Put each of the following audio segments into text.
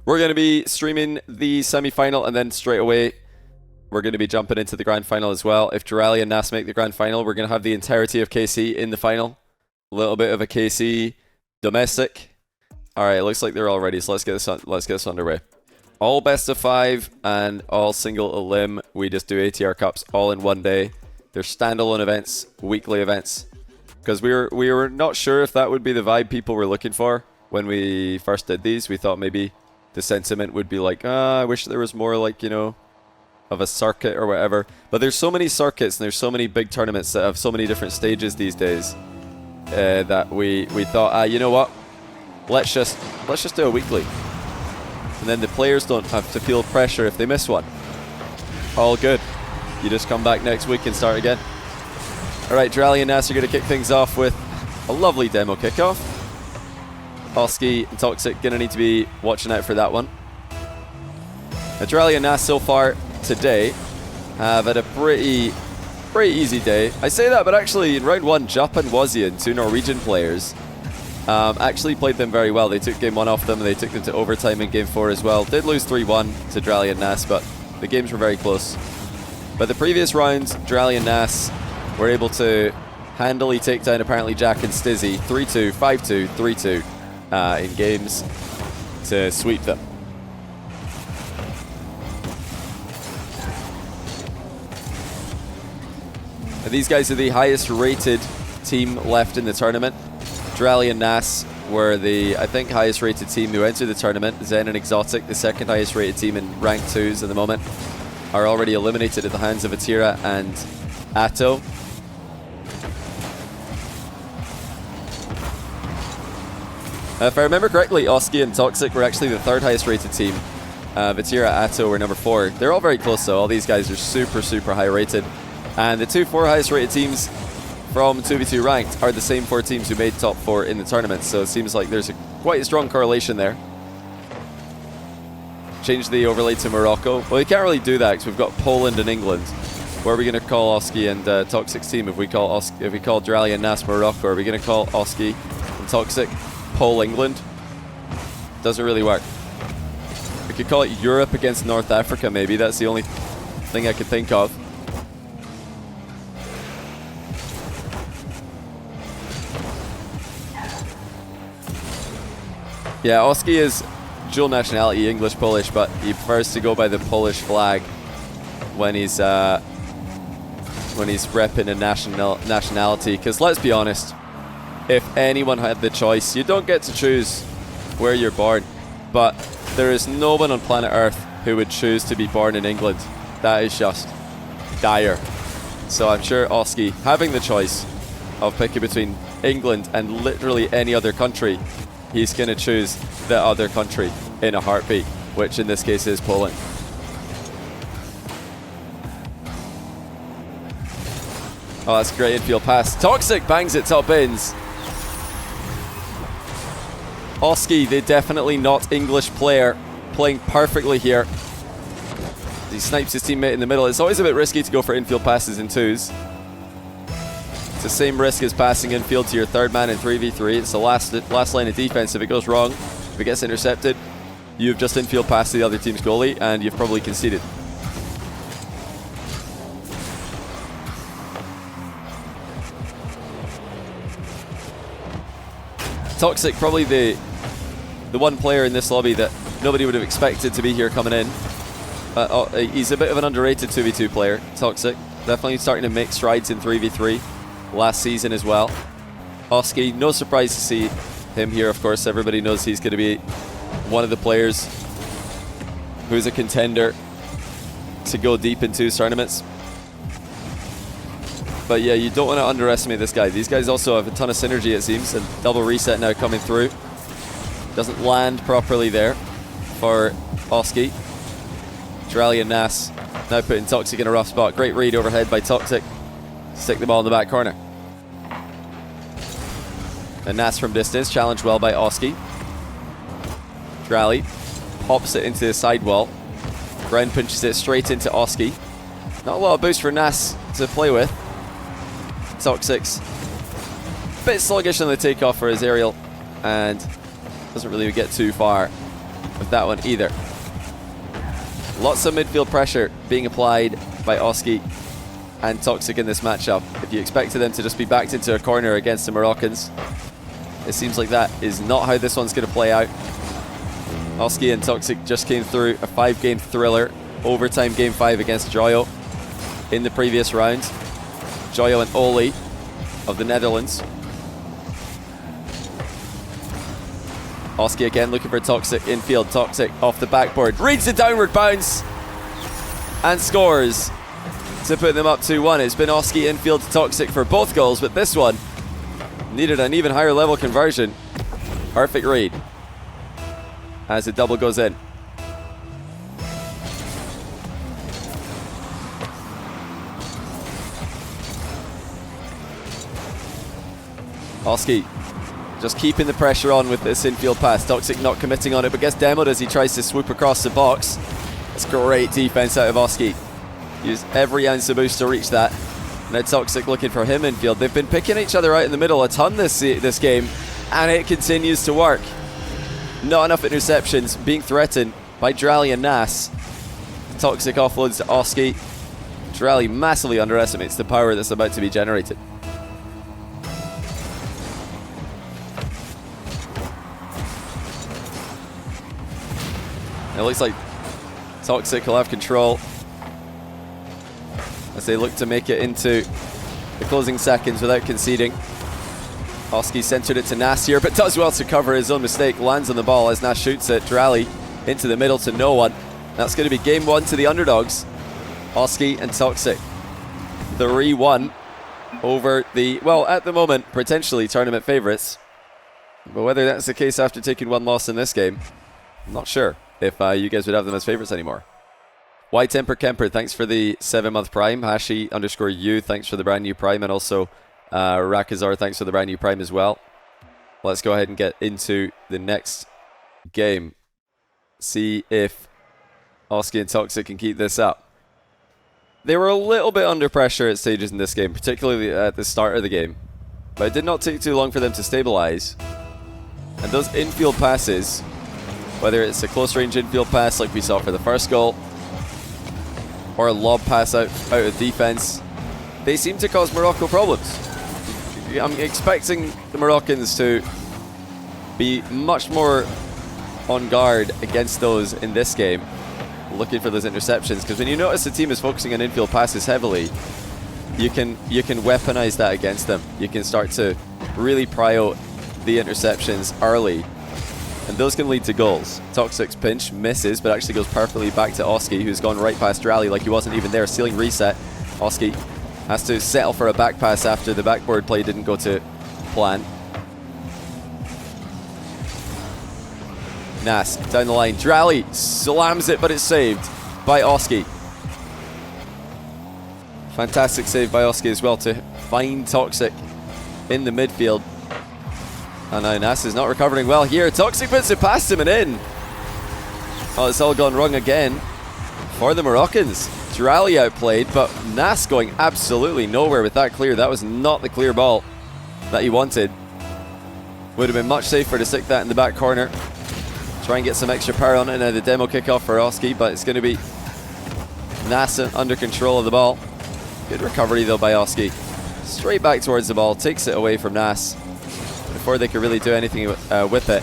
We're going to be streaming the semi-final, and then straight away we're going to be jumping into the grand final as well. If Dralii and Nass make the grand final, we're going to have the entirety of KC in the final. A little bit of a KC domestic. All right, it looks like they're all ready, so let's get this underway. All best of 5 and all single elim. We just do ATR Cups all in one day. They're standalone events, weekly events. Because we were not sure if that would be the vibe people were looking for when we first did these. We thought maybe the sentiment would be like, I wish there was more, like, you know, of a circuit or whatever. But there's so many circuits and there's so many big tournaments that have so many different stages these days that we thought, you know what? Let's just do a weekly. And then the players don't have to feel pressure if they miss one. All good. You just come back next week and start again. All right, Dralii and Nass are going to kick things off with a lovely demo kickoff. Oski and Toxiic going to need to be watching out for that one. Now, Dralii and Nass so far today have had a pretty easy day. I say that, but actually in round 1, Jupp and Wazian, 2 Norwegian players, actually played them very well. They took game 1 off them and they took them to overtime in game 4 as well. Did lose 3-1 to Dralii and Nass, but the games were very close. But the previous rounds, Dralii and Nass were able to handily take down apparently Jack and Stizzy 3-2, 5-2, 3-2 in games to sweep them. Now, these guys are the highest rated team left in the tournament. Dralii and Nass were the, I think, highest rated team who entered the tournament. Zen and Exotic, the second highest rated team in rank 2s at the moment, are already eliminated at the hands of Atira and Atto. If I remember correctly, Oski and Toxiic were actually the 3rd highest rated team. Atira and Atto were number 4. They're all very close though. All these guys are super high rated. And the 4 highest rated teams from 2v2 ranked are the same 4 teams who made top 4 in the tournament. So it seems like there's quite a strong correlation there. Change the overlay to Morocco. Well, we can't really do that because we've got Poland and England. Where are we going to call Oski and Toxiic's team? If we call Dralii and Nass Morocco, are we going to call Oski and Toxiic Pole England? Doesn't really work. We could call it Europe against North Africa, maybe. That's the only thing I could think of. Yeah, Oski is dual nationality, English, Polish, but he prefers to go by the Polish flag when he's repping a nationality. Because let's be honest, if anyone had the choice, you don't get to choose where you're born, but there is no one on planet Earth who would choose to be born in England. That is just dire. So I'm sure Oski, having the choice of picking between England and literally any other country, he's going to choose the other country in a heartbeat, which in this case is Poland. Oh, that's a great infield pass. Toxiic bangs it top ins. Oski, the definitely not English player, playing perfectly here. He snipes his teammate in the middle. It's always a bit risky to go for infield passes in 2s. It's the same risk as passing infield to your 3rd man in 3v3. It's the last line of defense. If it goes wrong, if it gets intercepted, you've just infield passed to the other team's goalie and you've probably conceded. Toxiic, probably the one player in this lobby that nobody would have expected to be here coming in. He's a bit of an underrated 2v2 player, Toxiic. Definitely starting to make strides in 3v3 last season as well. Oski, no surprise to see him here, of course. Everybody knows he's going to be one of the players who's a contender to go deep in 2s tournaments. But yeah, you don't want to underestimate this guy. These guys also have a ton of synergy, it seems, and double reset now coming through. Doesn't land properly there for Oski. Dralii and Nass now putting Toxiic in a rough spot. Great read overhead by Toxiic. Stick the ball in the back corner. And Nass from distance, challenged well by Oski. Dralii pops it into the sidewall. Ground pinches it straight into Oski. Not a lot of boost for Nass to play with. Toxiic's a bit sluggish on the takeoff for his aerial and doesn't really get too far. with that one either. Lots of midfield pressure being applied by Oski and Toxiic in this matchup. If you expected them to just be backed into a corner against the Moroccans, it seems like that is not how this one's going to play out. Oski and Toxiic just came through a 5-game thriller, overtime game 5 against Joyo in the previous round. Joyo and Oli of the Netherlands. Oski again looking for Toxiic infield. Toxiic off the backboard, reads the downward bounce and scores to put them up 2-1. It's been Oski infield to Toxiic for both goals, but this one needed an even higher level conversion. Perfect read as the double goes in. Oski just keeping the pressure on with this infield pass. Toxiic not committing on it, but gets demoed as he tries to swoop across the box. That's great defense out of Oski. Used every ounce of boost to reach that. Now Toxiic looking for him infield. They've been picking each other out in the middle a ton this game, and it continues to work. Not enough interceptions being threatened by Dralii and Nass. Toxiic offloads to Oski. Dralii massively underestimates the power that's about to be generated. It looks like Toxiic will have control as they look to make it into the closing seconds without conceding. Oski centered it to Nass here, but does well to cover his own mistake. Lands on the ball as Nass shoots it. Dralii into the middle to no one. That's going to be game 1 to the underdogs. Oski and Toxiic. 3-1 over the, well, at the moment, potentially tournament favourites. But whether that's the case after taking 1 loss in this game, I'm not sure if you guys would have them as favourites anymore. White Temper Kemper, thanks for the 7-month prime. Hashi_U, thanks for the brand new prime. And also Rakazar, thanks for the brand new prime as well. Let's go ahead and get into the next game. See if Oski and Toxiic can keep this up. They were a little bit under pressure at stages in this game, particularly at the start of the game. But it did not take too long for them to stabilize. And those infield passes, whether it's a close range infield pass like we saw for the first goal, or a lob pass out of defense, they seem to cause Morocco problems. I'm expecting the Moroccans to be much more on guard against those in this game, looking for those interceptions, because when you notice the team is focusing on infield passes heavily, you can weaponize that against them. You can start to really pry out the interceptions early, and those can lead to goals. Toxic's pinch misses, but actually goes perfectly back to Oski, who's gone right past Dralii like he wasn't even there. Ceiling reset. Oski has to settle for a back pass after the backboard play didn't go to plan. Nass down the line. Dralii slams it, but it's saved by Oski. Fantastic save by Oski as well to find Toxiic in the midfield. And now Nass is not recovering well here. Toxiic puts it past him and in. Oh, it's all gone wrong again for the Moroccans. Dralii outplayed, but Nass going absolutely nowhere with that clear. That was not the clear ball that he wanted. Would have been much safer to stick that in the back corner. Try and get some extra power on it. Now the demo kickoff for Oski, but it's going to be Nass under control of the ball. Good recovery though by Oski. Straight back towards the ball, takes it away from Nass before they could really do anything with it.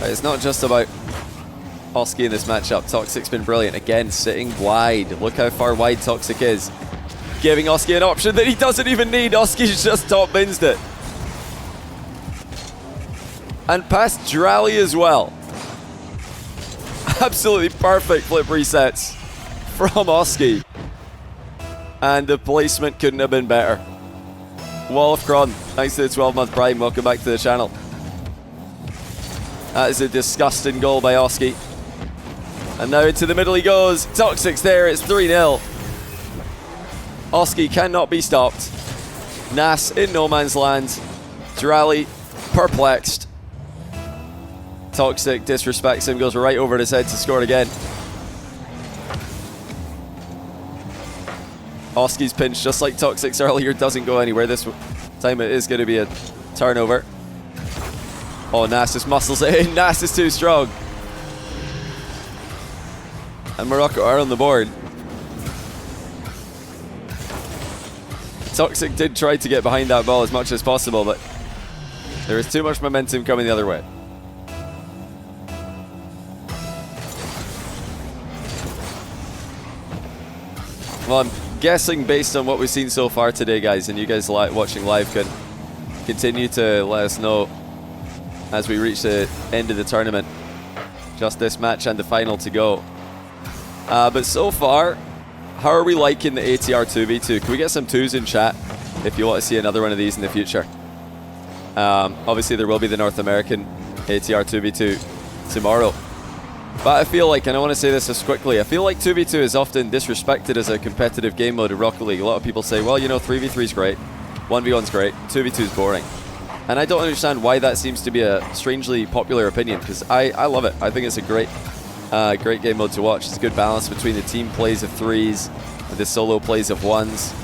But it's not just about Oski in this matchup. Toxic's been brilliant. Again, sitting wide. Look how far wide Toxiic is. Giving Oski an option that he doesn't even need. Oski's just top binsed it. And past Dralii as well. Absolutely perfect flip resets from Oski. And the placement couldn't have been better. Wolfcron, thanks to the 12-month prime. Welcome back to the channel. That is a disgusting goal by Oski. And now into the middle he goes. Toxic's there, it's 3-0. Oski cannot be stopped. Nass in no man's land. Dralii perplexed. Toxiic disrespects him, goes right over his head to score again. Oski's pinch, just like Toxic's earlier, doesn't go anywhere. This time it is going to be a turnover. Oh, Nass just muscles it in. Nass is too strong. And Morocco are on the board. Toxic did try to get behind that ball as much as possible, but there is too much momentum coming the other way. Well, I'm guessing based on what we've seen so far today, guys, and you guys watching live can continue to let us know as we reach the end of the tournament. Just this match and the final to go. But so far, how are we liking the ATR 2v2? Can we get some 2s in chat if you want to see another one of these in the future? Obviously, there will be the North American ATR 2v2 tomorrow. But I feel like, and I want to say this just quickly, I feel like 2v2 is often disrespected as a competitive game mode in Rocket League. A lot of people say, well, you know, 3v3 is great, 1v1 is great, 2v2 is boring. And I don't understand why that seems to be a strangely popular opinion, because I love it. I think it's a great game mode to watch. It's a good balance between the team plays of 3s and the solo plays of 1s.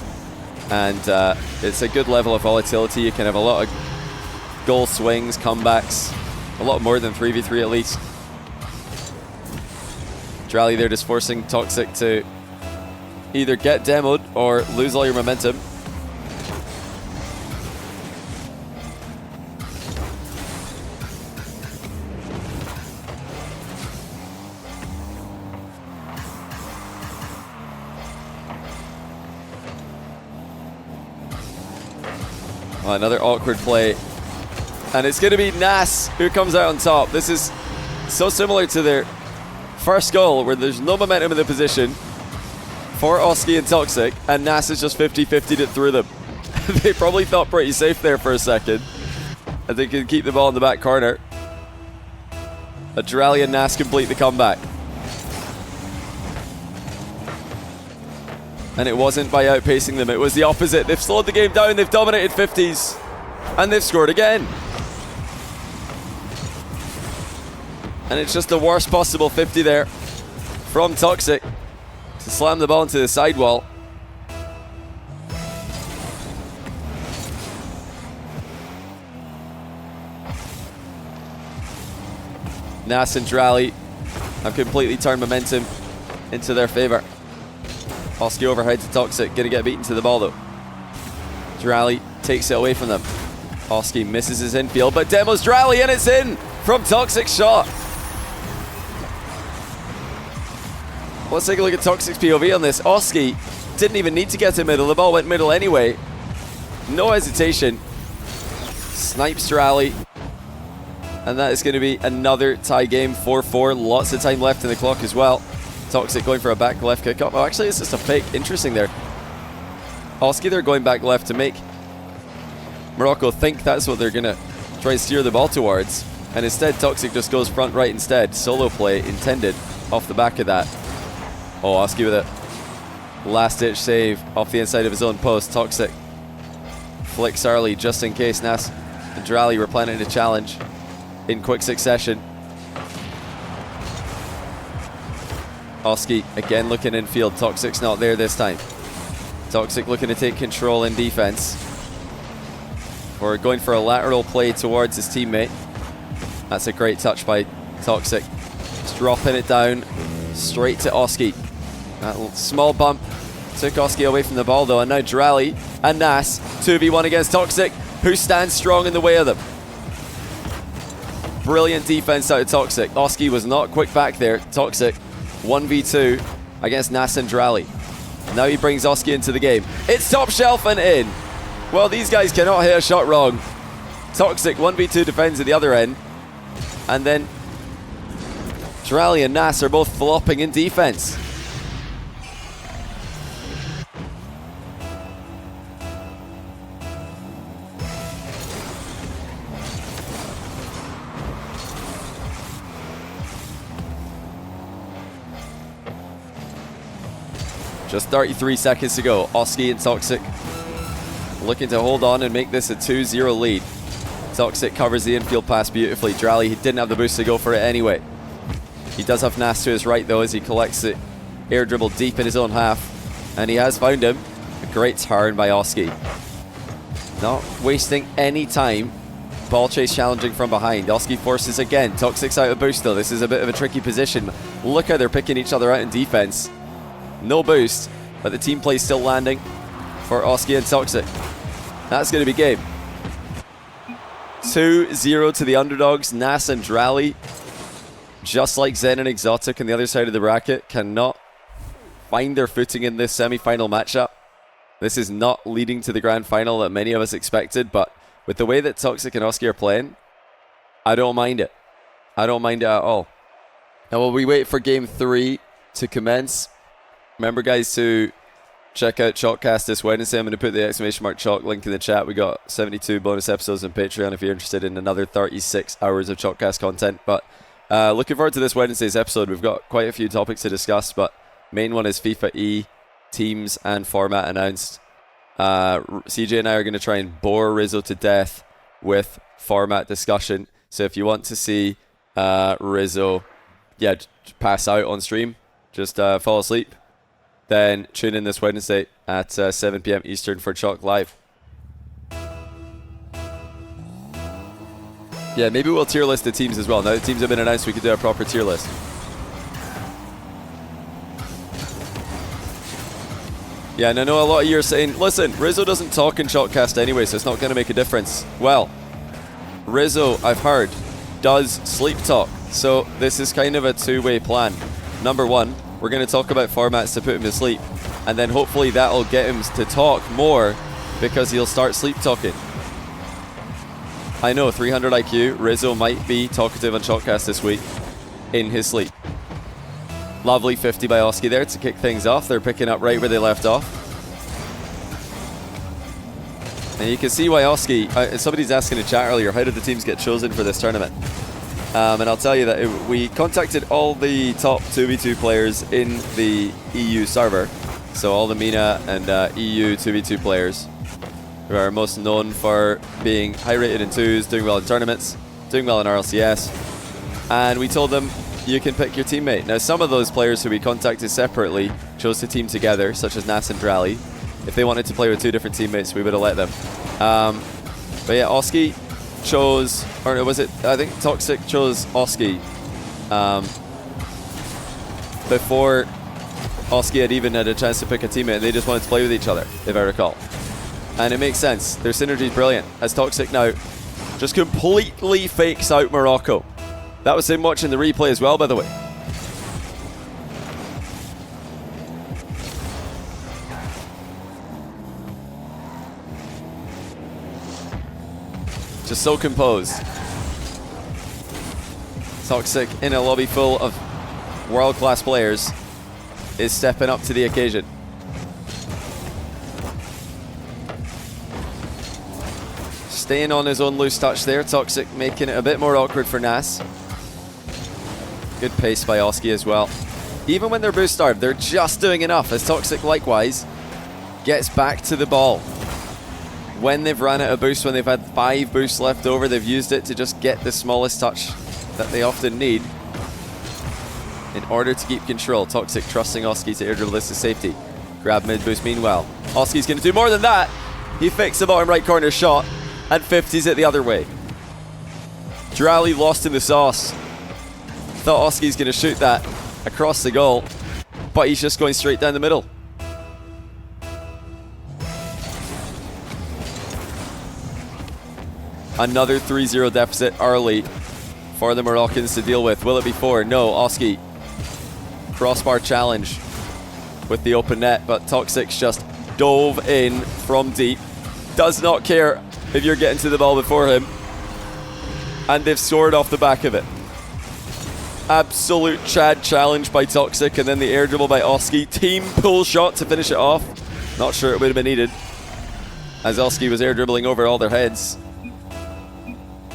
And it's a good level of volatility. You can have a lot of goal swings, comebacks, a lot more than 3v3 at least. Dralii there just forcing Toxic to either get demoed or lose all your momentum. Oh, another awkward play. And it's going to be Nass who comes out on top. This is so similar to their first goal where there's no momentum in the position for Oski and Toxic, and Nass has just 50-50'd it through them. They probably felt pretty safe there for a second. And they can keep the ball in the back corner. But Dralii and Nass complete the comeback. And it wasn't by outpacing them, it was the opposite. They've slowed the game down, they've dominated 50s, and they've scored again. And it's just the worst possible 50 there from Toxic to slam the ball into the sidewall. Nass and Dralii have completely turned momentum into their favor. Oski overhead to Toxic, gonna get beaten to the ball though. Dralii takes it away from them. Oski misses his infield, but demos Dralii, and it's in from Toxic's shot. Let's take a look at Toxic's POV on this. Oski didn't even need to get to middle, the ball went middle anyway. No hesitation. Snipes Dralii. And that is going to be another tie game, 4-4. Lots of time left in the clock as well. Toxic going for a back left kick up. Oh, actually, it's just a fake. Interesting there. Oski, they're going back left to make Morocco think that's what they're going to try and steer the ball towards. And instead, Toxic just goes front right instead. Solo play intended off the back of that. Oh, Oski with a last-ditch save off the inside of his own post. Toxic flicks early just in case Nass and Dralii were planning to challenge in quick succession. Oski again looking infield. Toxic's not there this time. Toxic looking to take control in defense. Or going for a lateral play towards his teammate. That's a great touch by Toxic. Just dropping it down straight to Oski. That small bump took Oski away from the ball though, and now Dralii and Nass 2v1 against Toxic, who stands strong in the way of them. Brilliant defense out of Toxic. Oski was not quick back there. Toxic 1v2 against Nass and Dralii. Now he brings Oski into the game. It's top shelf and in. Well, these guys cannot hit a shot wrong. Toxic 1v2 defends at the other end. And then Dralii and Nass are both flopping in defense. Just 33 seconds to go. Oski and Toxic looking to hold on and make this a 2-0 lead. Toxic covers the infield pass beautifully. Dralii, he didn't have the boost to go for it anyway. He does have Nass to his right though as he collects it. Air dribble deep in his own half. And he has found him. A great turn by Oski. Not wasting any time. Ball chase challenging from behind. Oski forces again. Toxic's out of boost though. This is a bit of a tricky position. Look how they're picking each other out in defense. No boost, but the team play still landing for Oski and Toxic. That's going to be game. 2-0 to the underdogs. Nass and Dralii, just like Zen and Exotic on the other side of the bracket, cannot find their footing in this semi-final matchup. This is not leading to the grand final that many of us expected, but with the way that Toxic and Oski are playing, I don't mind it. I don't mind it at all. Now, while we wait for game 3 to commence, remember, guys, to check out Chalkcast this Wednesday. I'm going to put the !Chalk link in the chat. We got 72 bonus episodes on Patreon if you're interested in another 36 hours of Chalkcast content. But looking forward to this Wednesday's episode. We've got quite a few topics to discuss, but main one is FIFA E, teams and format announced. CJ and I are going to try and bore Rizzo to death with format discussion. So if you want to see Rizzo pass out on stream, just fall asleep, then tune in this Wednesday at 7 p.m. Eastern for Chalk Live. Yeah, maybe we'll tier list the teams as well. Now the teams have been announced, we could do a proper tier list. Yeah, and I know a lot of you are saying, listen, Rizzo doesn't talk in Chalkcast anyway, so it's not going to make a difference. Well, Rizzo, I've heard, does sleep talk. So this is kind of a two-way plan. Number one, we're going to talk about formats to put him to sleep. And then hopefully that'll get him to talk more because he'll start sleep talking. I know, 300 IQ, Rizzo might be talkative on Chalkcast this week in his sleep. Lovely 50 by Oski there to kick things off. They're picking up right where they left off. And you can see why Oski, somebody's asking in chat earlier, how did the teams get chosen for this tournament? And I'll tell you that we contacted all the top 2v2 players in the EU server. So all the MENA and EU 2v2 players who are most known for being high rated in 2s, doing well in tournaments, doing well in RLCS. And we told them, you can pick your teammate. Now, some of those players who we contacted separately chose to team together, such as Nass and Dralii. If they wanted to play with two different teammates, we would have let them. But yeah, Oski chose, or no, was it, I think Toxic chose Oski before Oski had even had a chance to pick a teammate. They just wanted to play with each other, if I recall. And it makes sense. Their synergy is brilliant, as Toxic now just completely fakes out Morocco. That was him watching the replay as well, by the way. Just so composed. Toxic in a lobby full of world-class players is stepping up to the occasion. Staying on his own loose touch there. Toxic making it a bit more awkward for Nass. Good pace by Oski as well. Even when they're boost starved, they're just doing enough, as Toxic likewise gets back to the ball. When they've run out of boost, when they've had 5 boosts left over, they've used it to just get the smallest touch that they often need in order to keep control. Toxic trusting Oski to airdribble this to safety. Grab mid boost meanwhile. Oski's going to do more than that. He fakes the bottom right corner shot and 50s it the other way. Dralii lost in the sauce. Thought Oski's going to shoot that across the goal, but he's just going straight down the middle. Another 3-0 deficit early for the Moroccans to deal with. Will it be 4? No. Oski, crossbar challenge with the open net, but Toxic's just dove in from deep. Does not care if you're getting to the ball before him. And they've scored off the back of it. Absolute Chad challenge by Toxic, and then the air dribble by Oski. Team pull shot to finish it off. Not sure it would have been needed, as Oski was air dribbling over all their heads.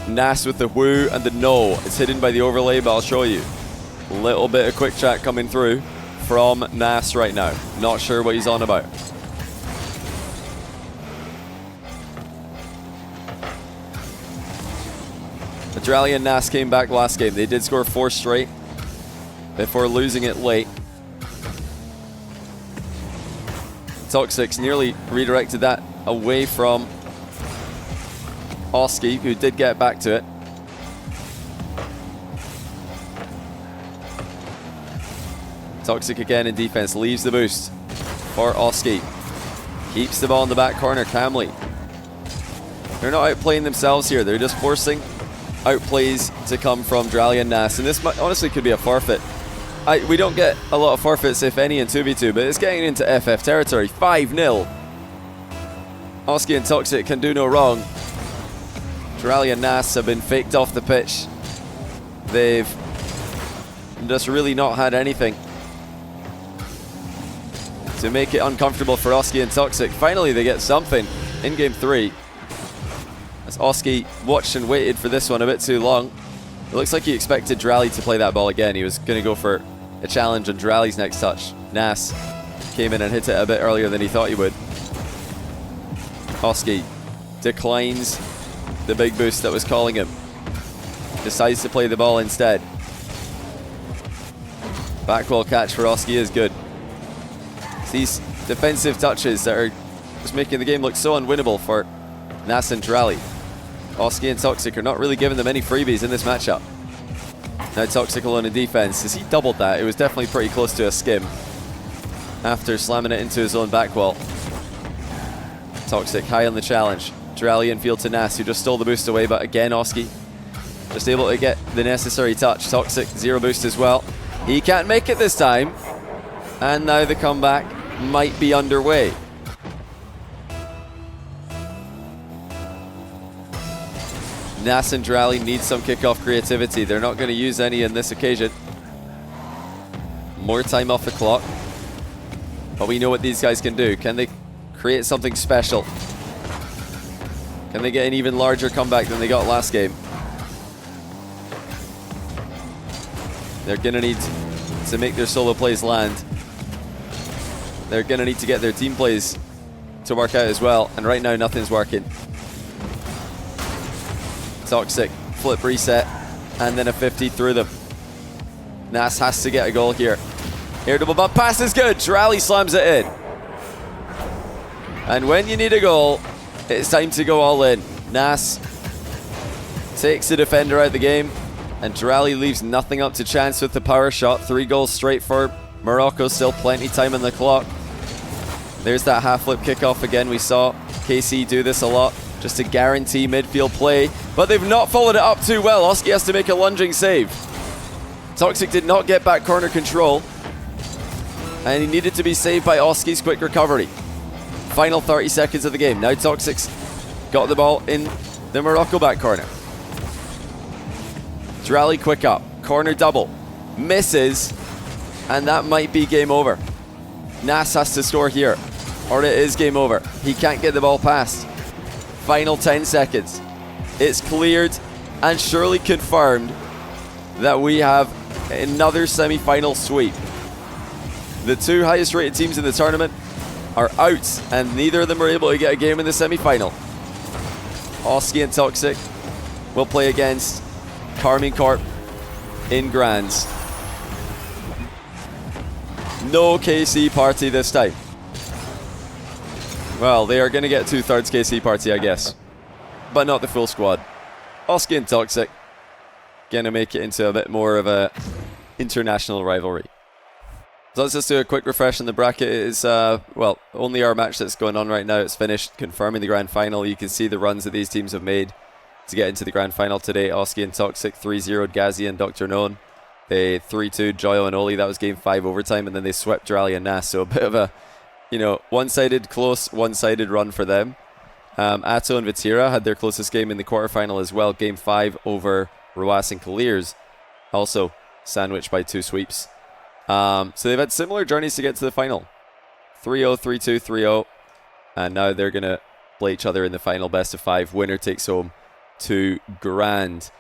Nass with the woo and the no. It's hidden by the overlay, but I'll show you. A little bit of quick chat coming through from Nass right now. Not sure what he's on about. Dralii and Nass came back last game. They did score 4 straight before losing it late. Toxic's nearly redirected that away from Oski, who did get back to it. Toxic again in defense, leaves the boost for Oski. Keeps the ball in the back corner calmly. They're not outplaying themselves here. They're just forcing outplays to come from Dralii and Nass. And this honestly could be a forfeit. We don't get a lot of forfeits, if any, in 2v2, but it's getting into FF territory. 5-0. Oski and Toxic can do no wrong. Dralii and Nass have been faked off the pitch. They've just really not had anything to make it uncomfortable for Oski and Toxic. Finally, they get something in game 3. As Oski watched and waited for this one a bit too long. It looks like he expected Dralii to play that ball again. He was going to go for a challenge on Dralii's next touch. Nass came in and hit it a bit earlier than he thought he would. Oski declines the big boost that was calling him. Decides to play the ball instead. Backwall catch for Oski is good. It's these defensive touches that are just making the game look so unwinnable for Nass and Dralii. Oski and Toxic are not really giving them any freebies in this matchup. Now Toxic alone in defense. As he doubled that, it was definitely pretty close to a skim after slamming it into his own back wall. Toxic high on the challenge. Dralii infield to Nass, who just stole the boost away, but again Oski just able to get the necessary touch. Toxic zero boost as well. He can't make it this time, and now the comeback might be underway. Nass and Dralii need some kickoff creativity. They're not going to use any in this occasion. More time off the clock. But we know what these guys can do. Can they create something special? Can they get an even larger comeback than they got last game? They're going to need to make their solo plays land. They're going to need to get their team plays to work out as well. And right now, nothing's working. Toxic, flip reset, and then a 50 through them. Nass has to get a goal here. Air double bump pass is good. Dralii slams it in. And when you need a goal, it's time to go all in. Nass takes the defender out of the game, and Dralii leaves nothing up to chance with the power shot. 3 goals straight for Morocco. Still plenty time on the clock. There's that half flip kickoff again. We saw KC do this a lot, just to guarantee midfield play, but they've not followed it up too well. Oski has to make a lunging save. Toxic did not get back corner control, and he needed to be saved by Oski's quick recovery. Final 30 seconds of the game. Now Toxic's got the ball in the Morocco back corner. Dralii quick up, corner double, misses, and that might be game over. Nass has to score here, or it is game over. He can't get the ball past. Final 10 seconds. It's cleared and surely confirmed that we have another semi-final sweep. The 2 highest rated teams in the tournament are out, and neither of them are able to get a game in the semi-final. Oski and Toxic will play against Carmine Corp in Grands. No KC party this time. Well, they are going to get 2/3 KC party, I guess. But not the full squad. Oski and Toxic going to make it into a bit more of a international rivalry. So let's just do a quick refresh on the bracket. It is, well, only our match that's going on right now. It's finished, confirming the grand final. You can see the runs that these teams have made to get into the grand final today. Oski and Toxic 3-0'd Ghazi and Dr. Known. They 3-2'd Joyo and Oli. That was game 5 overtime, and then they swept Dralii and Nass. So a bit of a, you know, one-sided, close, one-sided run for them. Atto and Vatira had their closest game in the quarterfinal as well. Game 5 over Ruas and Caliers, also sandwiched by 2 sweeps. So they've had similar journeys to get to the final. 3-0, 3-2, 3-0. And now they're going to play each other in the final best of 5. Winner takes home 2 grand.